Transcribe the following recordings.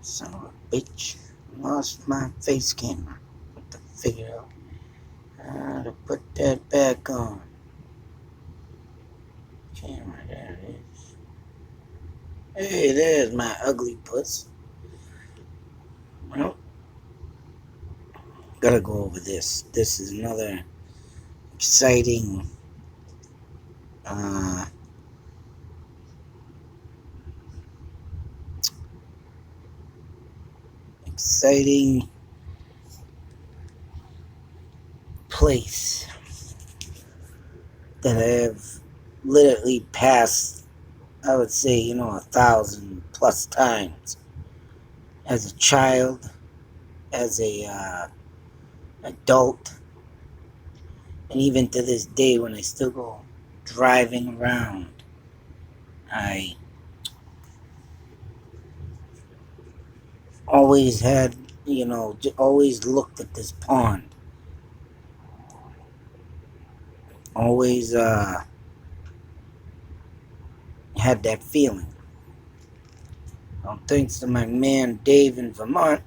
Son of a bitch. Lost my face camera. Have to figure out how to put that back on. Camera, there it is. Hey, there's my ugly puss. Well, gotta go over this. This is another exciting, uh, exciting place that I have literally passed, I would say, 1,000+ times as a child, as a adult, and even to this day when I still go driving around, I always had, always looked at this pond. Always had that feeling. Thanks to my man Dave in Vermont,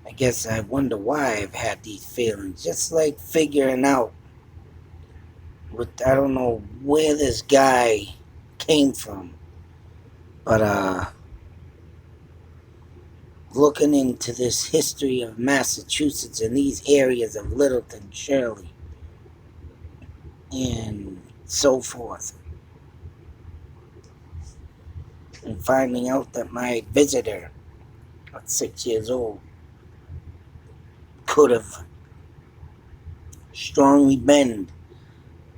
I guess I wonder why I've had these feelings. Just like figuring out I don't know where this guy came from, but looking into this history of Massachusetts and these areas of Littleton, Shirley, and so forth, and finding out that my visitor at 6 years old could have strongly been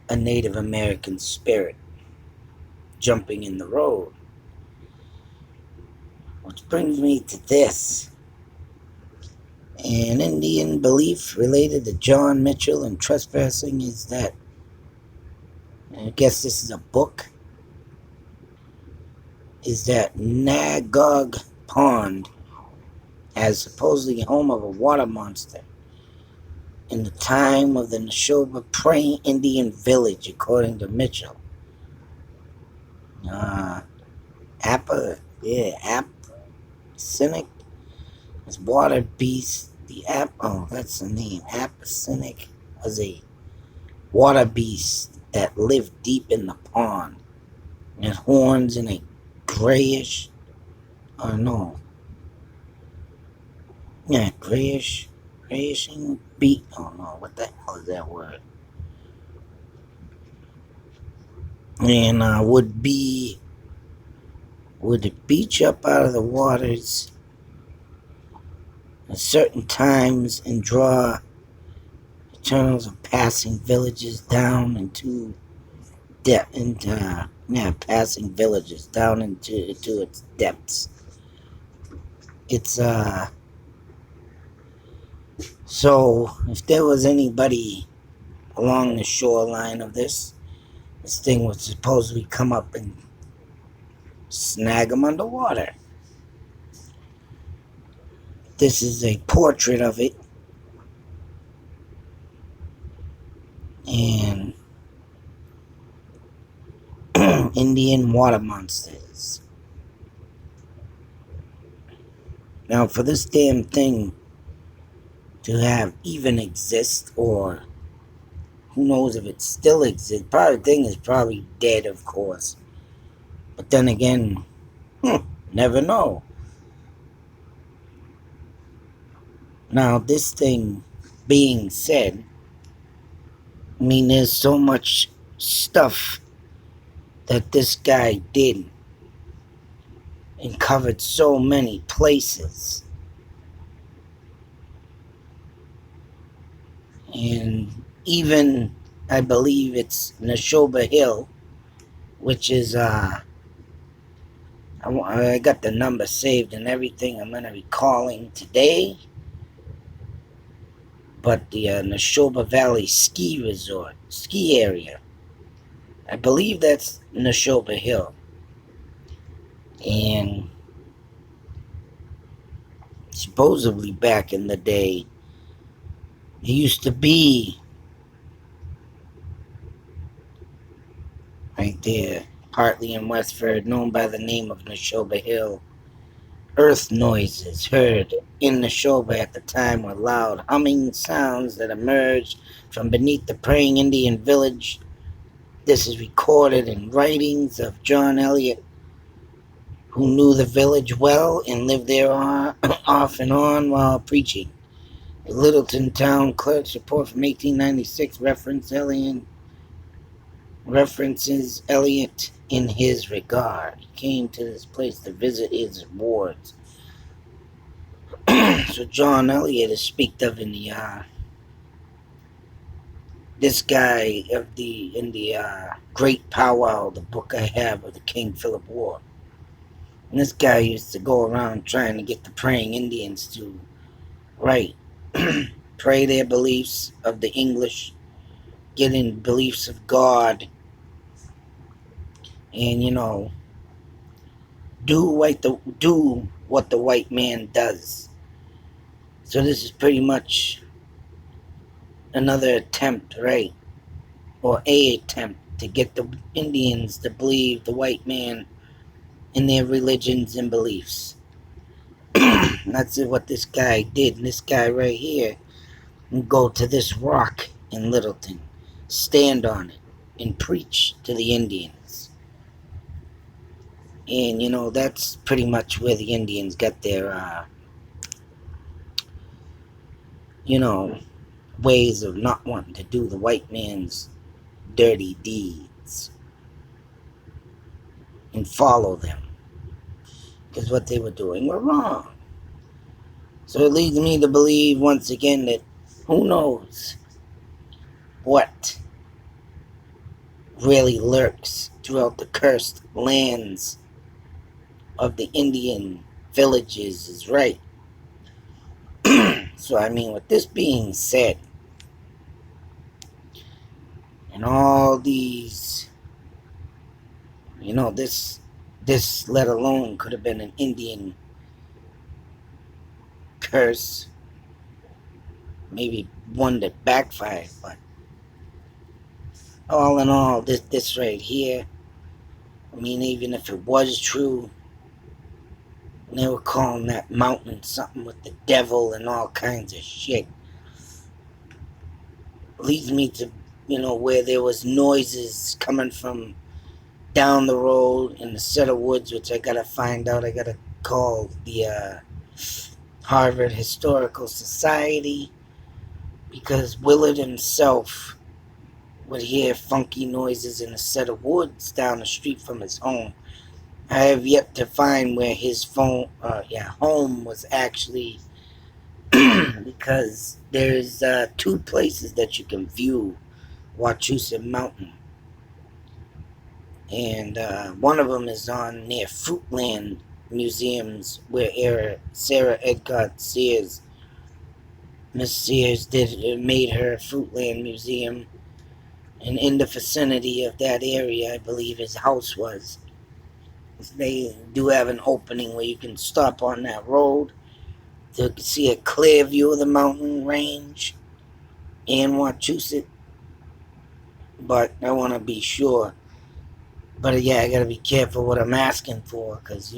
a Native American spirit jumping in the road. Which brings me to this. An Indian belief related to John Mitchell and trespassing is that, I guess this is a book, is that Nagog Pond as supposedly home of a water monster in the time of the Neshoba praying Indian village, according to Mitchell. Apacinic is water beast. That's the name. Apacinic was a water beast that lived deep in the pond. It had horns and a grayish, or no, yeah, grayishing beak. Oh no, what the hell is that word? And would beach up out of the waters at certain times and draw eternals of passing villages down into passing villages down into its depths. It's so if there was anybody along the shoreline of this thing would supposedly come up and snag them underwater. This is a portrait of it, and Indian water monsters. Now, for this damn thing to have even exist, or who knows if it still exists, probably the thing is probably dead, of course. But then again, never know. Now, this thing being said, I mean, there's so much stuff that this guy did and covered so many places. And even, I believe it's Neshoba Hill, which is, I got the number saved and everything. I'm going to be calling today. But the Neshoba Valley ski area, I believe that's Neshoba Hill. And supposedly back in the day, it used to be right there, partly in Westford, known by the name of Neshoba Hill. Earth noises heard in the shoulder at the time were loud humming sounds that emerged from beneath the praying Indian village. This is recorded in writings of John Eliot, who knew the village well and lived there off and on while preaching. The Littleton Town Clerk's report from 1896 references Eliot in his regard. He came to this place to visit his wards. So John Eliot is speaked of in the this guy in the Great Powwow, the book I have of the King Philip War. And this guy used to go around trying to get the praying Indians to pray their beliefs of the English, get in beliefs of God, and do what the white man does. So this is pretty much another attempt, right? Or a attempt to get the Indians to believe the white man in their religions and beliefs. That's what this guy did. And this guy right here would go to this rock in Littleton, stand on it, and preach to the Indians. And that's pretty much where the Indians got their ways of not wanting to do the white man's dirty deeds and follow them, because what they were doing were wrong. So it leads me to believe once again that who knows what really lurks throughout the cursed lands of the Indian villages is right. So with this being said, and all these, this let alone could have been an Indian curse, maybe one that backfired, but all in all, this right here, even if it was true, they were calling that mountain something with the devil and all kinds of shit, leads me to where there was noises coming from down the road in the set of woods, which I gotta find out. I gotta call the Harvard Historical Society, because Willard himself would hear funky noises in a set of woods down the street from his home. I have yet to find where his home was actually, because there's two places that you can view Wachusett Mountain, and one of them is on near Fruitland Museums, where Sarah Edgard Sears, Miss Sears, made her Fruitland Museum, and in the vicinity of that area, I believe his house was. They do have an opening where you can stop on that road to see a clear view of the mountain range and Wachusett. But I want to be sure. But yeah, I gotta be careful what I'm asking for, because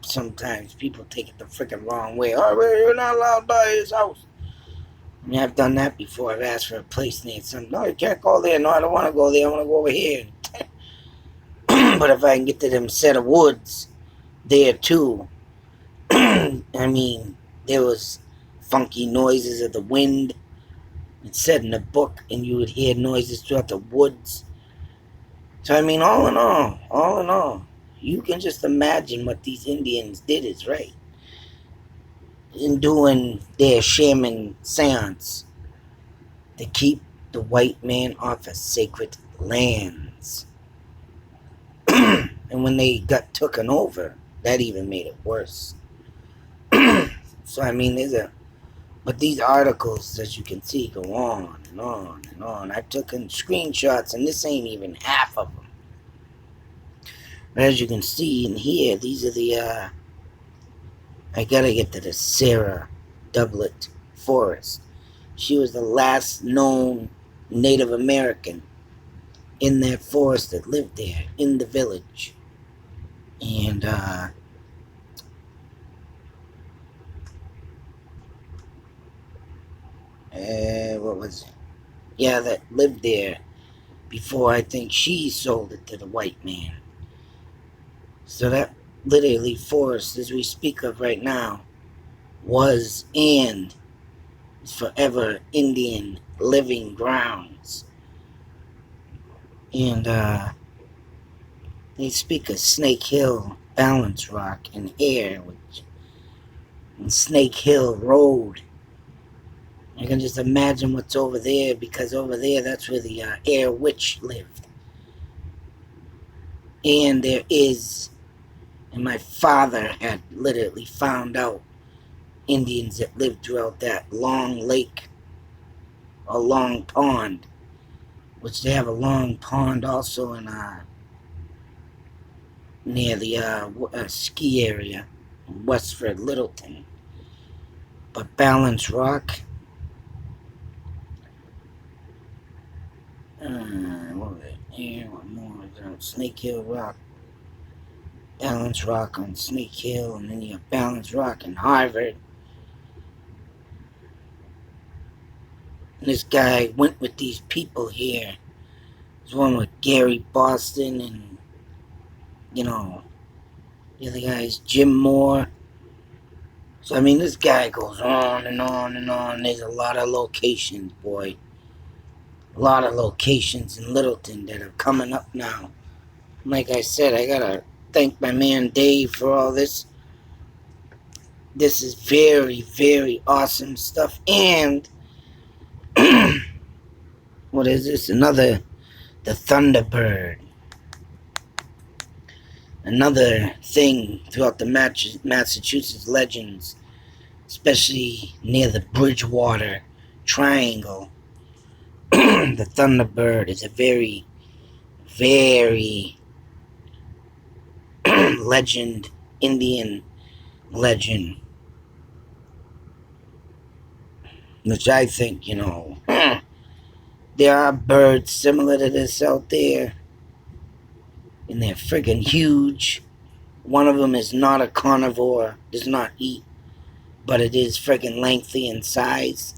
sometimes people take it the freaking wrong way. Oh, you're not allowed by his house. I've done that before. I've asked for a place near something. No, you can't go there. No, I don't want to go there. I want to go over here. But if I can get to them set of woods there too, there was funky noises of the wind. It said in the book, and you would hear noises throughout the woods. So all in all, you can just imagine what these Indians did is right in doing their shaman seance to keep the white man off of sacred lands. And when they got taken over, that even made it worse. So but these articles, as you can see, go on and on and on. I took in screenshots, and this ain't even half of them. But as you can see in here, these are the I gotta get to the Sarah Doublet Forest. She was the last known Native American in that forest that lived there, in the village. And what was it? Yeah, that lived there before I think she sold it to the white man. So that literally forest, as we speak of right now, was and is forever Indian living grounds. And they speak of Snake Hill, Balance Rock, and Air, which and Snake Hill Road. I can just imagine what's over there, because over there, that's where the Air Witch lived. And there is, and my father had literally found out Indians that lived throughout that long lake, a long pond, which they have a long pond also in near the ski area, Westford, Littleton. But Balance Rock, what was it? Here, what more was it? Snake Hill Rock, Balance Rock on Snake Hill, and then you have Balance Rock in Harvard. And this guy went with these people here. There's one with Gary Boston and, you know, the other guy's Jim Moore. So, I mean, this guy goes on and on and on. There's a lot of locations, boy. A lot of locations in Littleton that are coming up now. Like I said, I gotta thank my man Dave for all this. This is very, very awesome stuff. And, what is this? The Thunderbird. Another thing throughout the Massachusetts legends, especially near the Bridgewater Triangle. The Thunderbird is a very, very legend, Indian legend, which I think, there are birds similar to this out there, and they're friggin' huge. One of them is not a carnivore, does not eat, but it is friggin' lengthy in size.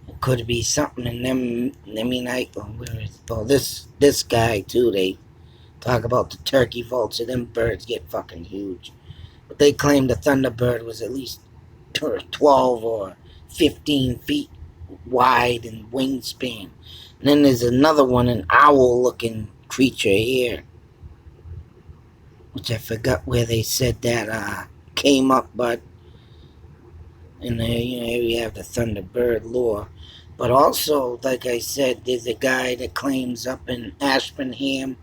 It could be something in them. I mean, this guy too. They talk about the turkey vulture. Them birds get fucking huge. But they claim the Thunderbird was at least 12 or 15 feet wide in wingspan. And then there's another one, an owl-looking creature here, which I forgot where they said that came up, but and here we have the Thunderbird lore. But also, like I said, there's a guy that claims up in Ashburnham,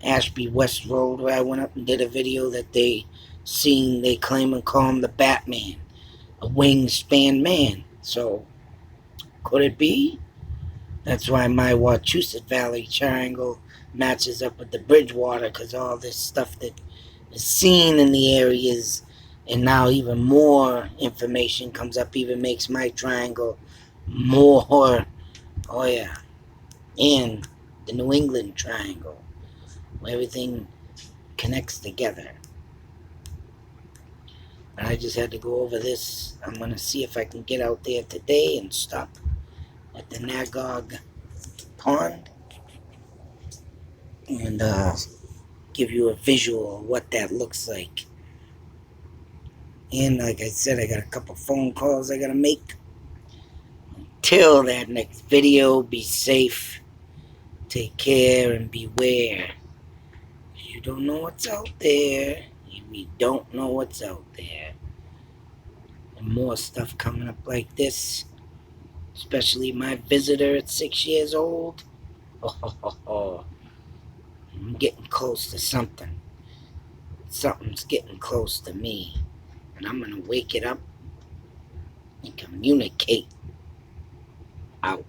Ashby West Road, where I went up and did a video that they claim and call him the Batman, a wingspan man. So, could it be? That's why my Wachusett Valley Triangle matches up with the Bridgewater, because all this stuff that is seen in the areas, and now even more information comes up, even makes my triangle more, oh yeah, and the New England Triangle, where everything connects together. And I just had to go over this. I'm going to see if I can get out there today and stop at the Nagog pond and give you a visual of what that looks like. And like I said, I got a couple phone calls I gotta make. Till that next video, be safe, take care, and beware. You don't know what's out there. We don't know what's out there. And more stuff coming up like this, especially my visitor at 6 years old. Oh. I'm getting close to something. Something's getting close to me. And I'm going to wake it up and communicate out.